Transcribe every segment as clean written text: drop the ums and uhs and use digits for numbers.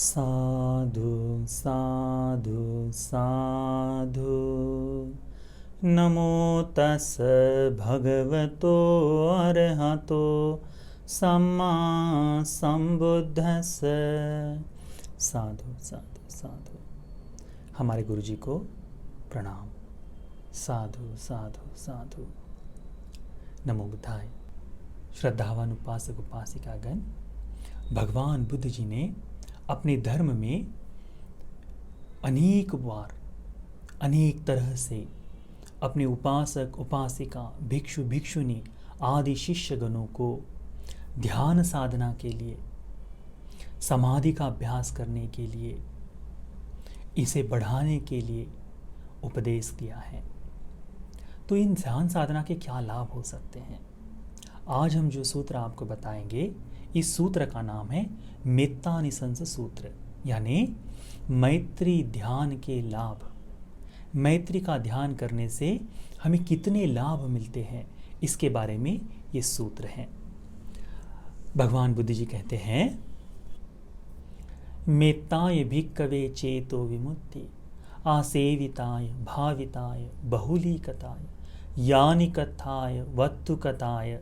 साधु साधु साधु। नमो तस् भगवतो अरहतो सम्मा संबुद्धस्स। साधु साधु साधु। हमारे गुरु जी को प्रणाम। साधु साधु साधु। नमो बुद्धाय। श्रद्धावान उपासक उपासिकागण, भगवान बुद्ध जी ने अपने धर्म में अनेक बार अनेक तरह से अपने उपासक उपासिका भिक्षु भिक्षुनी आदि शिष्यगणों को ध्यान साधना के लिए, समाधि का अभ्यास करने के लिए, इसे बढ़ाने के लिए उपदेश दिया है। तो इन ध्यान साधना के क्या लाभ हो सकते हैं? आज हम जो सूत्र आपको बताएंगे, इस सूत्र का नाम है मेत्तानिसंस सूत्र, यानी मैत्री ध्यान के लाभ। मैत्री का ध्यान करने से हमें कितने लाभ मिलते हैं, इसके बारे में ये सूत्र है। भगवान बुद्ध जी कहते हैं, मेत्ताय भिक्खवे चेतो विमुक्ति आसेविताय भाविताय बहुलीकताय यानि कथाय वत्तुकताय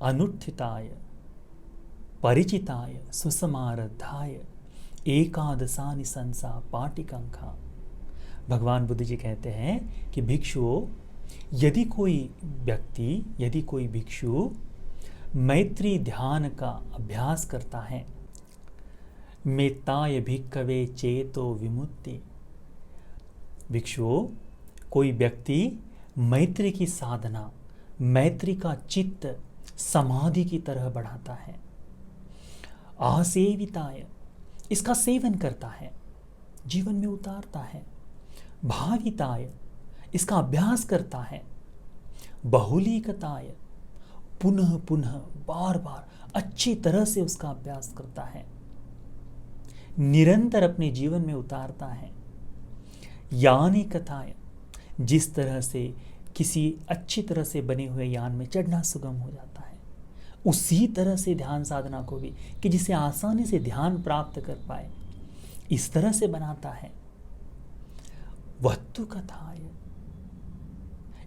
अनुत्थिताय परिचिताय सुसमारद्धाय एकादशानि संसा पाटिकंखा। भगवान बुद्ध जी कहते हैं कि भिक्षुओं, यदि कोई भिक्षु मैत्री ध्यान का अभ्यास करता है, मेत्ताय भिक्खवे चेतो विमुक्ति, भिक्षुओं, कोई व्यक्ति मैत्री की साधना, मैत्री का चित्त समाधि की तरह बढ़ाता है, आसेविताय, इसका सेवन करता है, जीवन में उतारता है, भाविताय, इसका अभ्यास करता है, बहुलीकताय, पुनः पुनः बार बार अच्छी तरह से उसका अभ्यास करता है, निरंतर अपने जीवन में उतारता है, यानी कथाय, जिस तरह से किसी अच्छी तरह से बने हुए यान में चढ़ना सुगम हो जाता है, उसी तरह से ध्यान साधना को भी, कि जिसे आसानी से ध्यान प्राप्त कर पाए, इस तरह से बनाता है। वस्तु कथाय,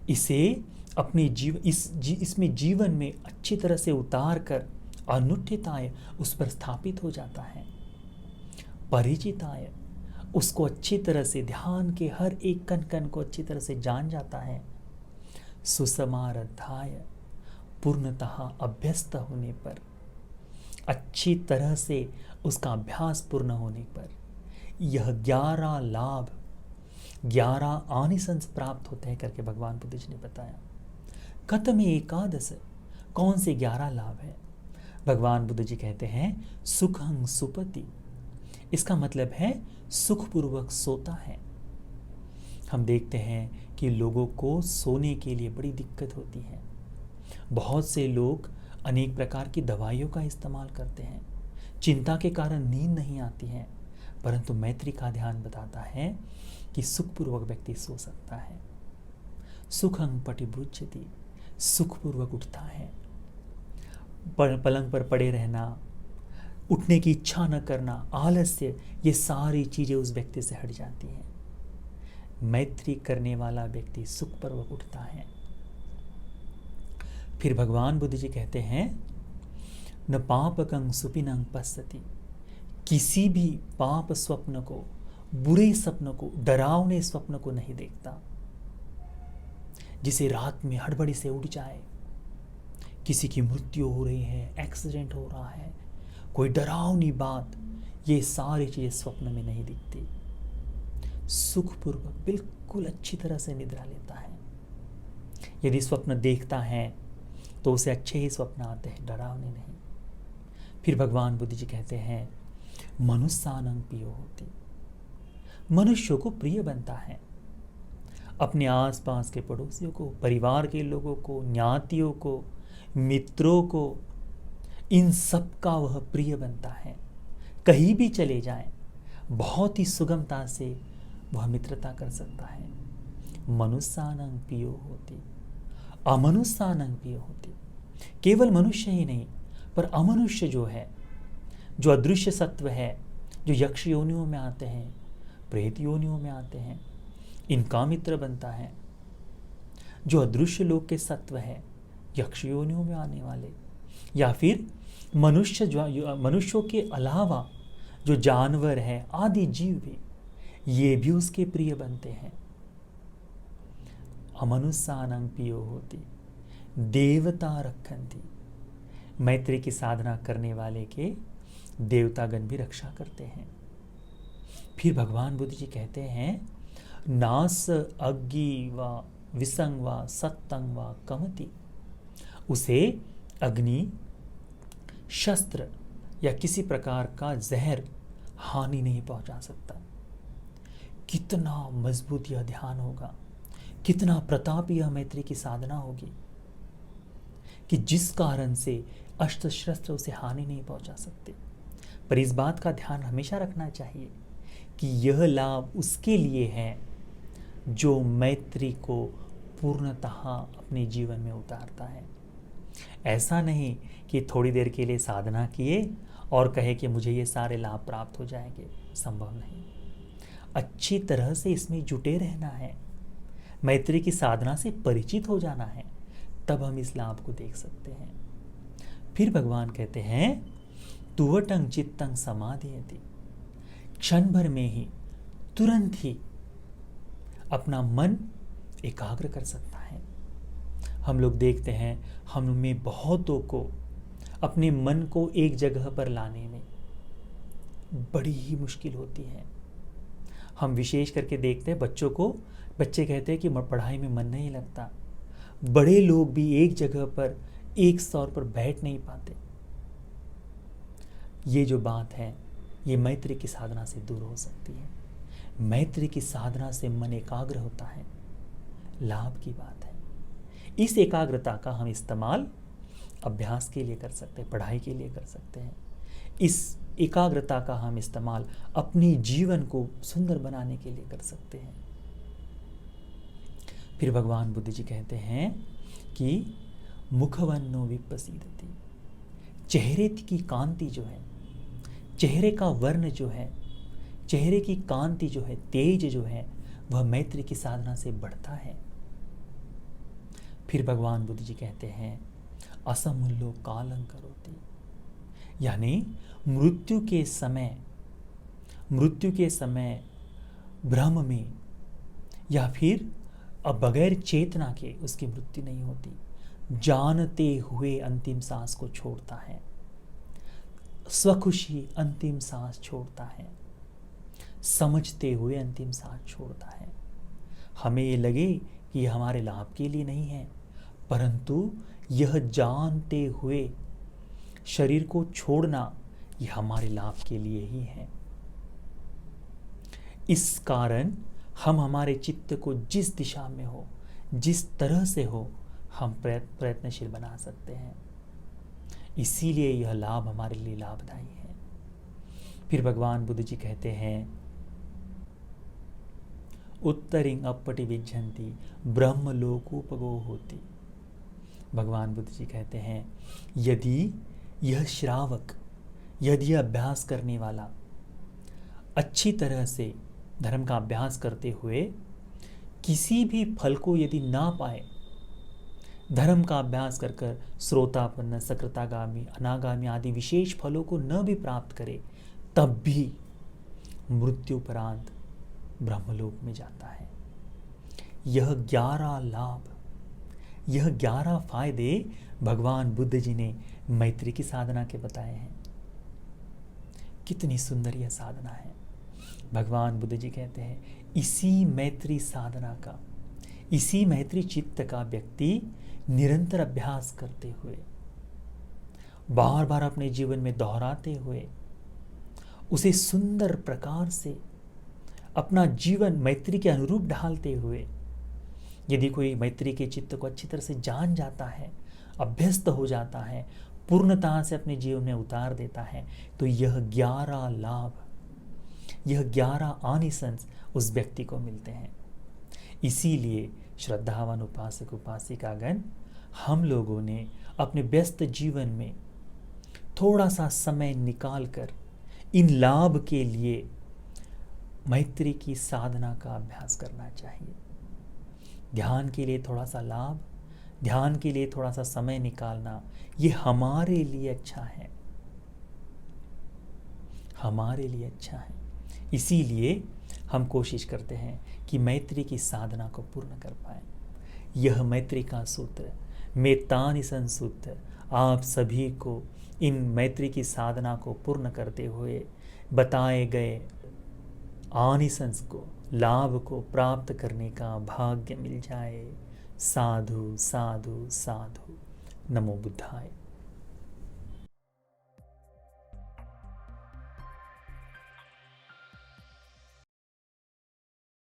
इसे अपने इसमें जीवन में अच्छी तरह से उतार कर अनुष्ठिताय, उस पर स्थापित हो जाता है। परिचिताय, उसको अच्छी तरह से ध्यान के हर एक कण कण को अच्छी तरह से जान जाता है। सुसमारद्धाय, पूर्णतः अभ्यस्त होने पर, अच्छी तरह से उसका अभ्यास पूर्ण होने पर यह 11 लाभ, 11 आनिसंस प्राप्त होते हैं करके भगवान बुद्ध जी ने बताया। कथम एकादश, कौन से 11 लाभ है? भगवान बुद्ध जी कहते हैं, सुखं सुपति, इसका मतलब है सुखपूर्वक सोता है। हम देखते हैं कि लोगों को सोने के लिए बड़ी दिक्कत होती है। बहुत से लोग अनेक प्रकार की दवाइयों का इस्तेमाल करते हैं, चिंता के कारण नींद नहीं आती है, परंतु मैत्री का ध्यान बताता है कि सुखपूर्वक व्यक्ति सो सकता है। सुखं पटिभुज्यति, सुखपूर्वक उठता है। पलंग पर पड़े रहना, उठने की इच्छा न करना, आलस्य, ये सारी चीजें उस व्यक्ति से हट जाती हैं। मैत्री करने वाला व्यक्ति सुखपूर्वक उठता है। फिर भगवान बुद्ध जी कहते हैं, न पापकं सुपिनं पश्यति, किसी भी पाप स्वप्न को, बुरे स्वप्न को, डरावने स्वप्न को नहीं देखता। जिसे रात में हड़बड़ी से उठ जाए, किसी की मृत्यु हो रही है, एक्सीडेंट हो रहा है, कोई डरावनी बात, ये सारी चीजें स्वप्न में नहीं दिखती। सुखपूर्वक बिल्कुल अच्छी तरह से निद्रा लेता है। यदि स्वप्न देखता है तो उसे अच्छे ही स्वप्न आते हैं, डरावने नहीं। फिर भगवान बुद्ध जी कहते हैं, मनुष्यानं प्रियो होती, मनुष्यों को प्रिय बनता है। अपने आसपास के पड़ोसियों को, परिवार के लोगों को, ज्ञातियों को, मित्रों को, इन सब का वह प्रिय बनता है। कहीं भी चले जाएं, बहुत ही सुगमता से वह मित्रता कर सकता है। मनुष्यानं प्रियो होती, अमनुष्यानं प्रियो होती। केवल मनुष्य ही नहीं, पर अमनुष्य जो है जो अदृश्य सत्व है, जो यक्ष योनियों में आते हैं, प्रेत योनियों में आते हैं, इनका मित्र बनता है। जो अदृश्य लोक के सत्व है, यक्ष योनियों में आने वाले, या फिर मनुष्यों के अलावा जो जानवर है, आदि जीव भी, ये भी उसके प्रिय बनते हैं। अमनुष्यानं पियो होती देवता रखन्ति। मैत्री की साधना करने वाले के देवतागण भी रक्षा करते हैं। फिर भगवान बुद्ध जी कहते हैं, नास अग्नि व विसंग व सत्तंग व कमति। उसे अग्नि, शस्त्र या किसी प्रकार का जहर हानि नहीं पहुंचा सकता। कितना मजबूत यह ध्यान होगा, कितना प्रतापी यह मैत्री की साधना होगी कि जिस कारण से अस्त्र शस्त्र उसे हानि नहीं पहुंचा सकते। पर इस बात का ध्यान हमेशा रखना चाहिए कि यह लाभ उसके लिए है जो मैत्री को पूर्णतः अपने जीवन में उतारता है। ऐसा नहीं कि थोड़ी देर के लिए साधना किए और कहे कि मुझे ये सारे लाभ प्राप्त हो जाएंगे, संभव नहीं। अच्छी तरह से इसमें जुटे रहना है, मैत्री की साधना से परिचित हो जाना है, तब हम इस लाभ को देख सकते हैं। फिर भगवान कहते हैं, तुवटंग चित्तंग समाधियति। क्षण भर में ही, तुरंत ही अपना मन एकाग्र कर सकता है। हम लोग देखते हैं, हम में बहुतों को अपने मन को एक जगह पर लाने में बड़ी ही मुश्किल होती है। हम विशेष करके देखते हैं बच्चों को, बच्चे कहते हैं कि पढ़ाई में मन नहीं लगता। बड़े लोग भी एक जगह पर एक स्तर पर बैठ नहीं पाते। ये जो बात है, ये मैत्री की साधना से दूर हो सकती है। मैत्री की साधना से मन एकाग्र होता है, लाभ की बात है। इस एकाग्रता का हम इस्तेमाल अभ्यास के लिए कर सकते हैं, पढ़ाई के लिए कर सकते हैं। इस एकाग्रता का हम इस्तेमाल अपने जीवन को सुंदर बनाने के लिए कर सकते हैं। फिर भगवान बुद्ध जी कहते हैं कि मुखवन्नो विप्रसीदति। चेहरे की कांति जो है, चेहरे का वर्ण जो है, चेहरे की कांति जो है, तेज जो है, वह मैत्री की साधना से बढ़ता है। फिर भगवान बुद्ध जी कहते हैं, असमूल्यो कालं करोति। यानी मृत्यु के समय भ्रम में या फिर अब बगैर चेतना के उसकी मृत्यु नहीं होती। जानते हुए अंतिम सांस को छोड़ता है, स्वखुशी अंतिम सांस छोड़ता है, समझते हुए अंतिम सांस छोड़ता है। हमें ये लगे कि यह हमारे लाभ के लिए नहीं है, परंतु यह जानते हुए शरीर को छोड़ना यह हमारे लाभ के लिए ही है। इस कारण हम हमारे चित्त को जिस दिशा में हो, जिस तरह से हो, हम प्रयत्नशील बना सकते हैं। इसीलिए यह लाभ हमारे लिए लाभदायी है। फिर भगवान बुद्ध जी कहते हैं, उत्तरिंग अपटि विज्जन्ति ब्रह्मलोकोपगो होति। भगवान बुद्ध जी कहते हैं, यदि यह श्रावक, यदि यह अभ्यास करने वाला अच्छी तरह से धर्म का अभ्यास करते हुए किसी भी फल को यदि ना पाए, धर्म का अभ्यास कर कर श्रोतापन्न, सकृतागामी, अनागामी आदि विशेष फलों को न भी प्राप्त करे, तब भी मृत्युपरांत ब्रह्मलोक में जाता है। यह 11 लाभ, यह 11 फायदे भगवान बुद्ध जी ने मैत्री की साधना के बताए हैं। कितनी सुंदर यह साधना है। भगवान बुद्ध जी कहते हैं, इसी मैत्री साधना का, इसी मैत्री चित्त का व्यक्ति निरंतर अभ्यास करते हुए, बार बार अपने जीवन में दोहराते हुए, उसे सुंदर प्रकार से अपना जीवन मैत्री के अनुरूप ढालते हुए, यदि कोई मैत्री के चित्त को अच्छी तरह से जान जाता है, अभ्यस्त हो जाता है, पूर्णतः से अपने जीवन में उतार देता है, तो यह 11 लाभ, यह 11 आनिसंस उस व्यक्ति को मिलते हैं। इसीलिए श्रद्धावान उपासक उपासिकागण, हम लोगों ने अपने व्यस्त जीवन में थोड़ा सा समय निकाल कर इन लाभ के लिए मैत्री की साधना का अभ्यास करना चाहिए। ध्यान के लिए थोड़ा सा लाभ, ध्यान के लिए थोड़ा सा समय निकालना, ये हमारे लिए अच्छा है, हमारे लिए अच्छा है। इसीलिए हम कोशिश करते हैं कि मैत्री की साधना को पूर्ण कर पाएं। यह मैत्री का सूत्र मेत्तानि संसूत्र आप सभी को इन मैत्री की साधना को पूर्ण करते हुए बताए गए आनिसंस को, लाभ को प्राप्त करने का भाग्य मिल जाए। साधु साधु साधु। नमो बुद्धाय।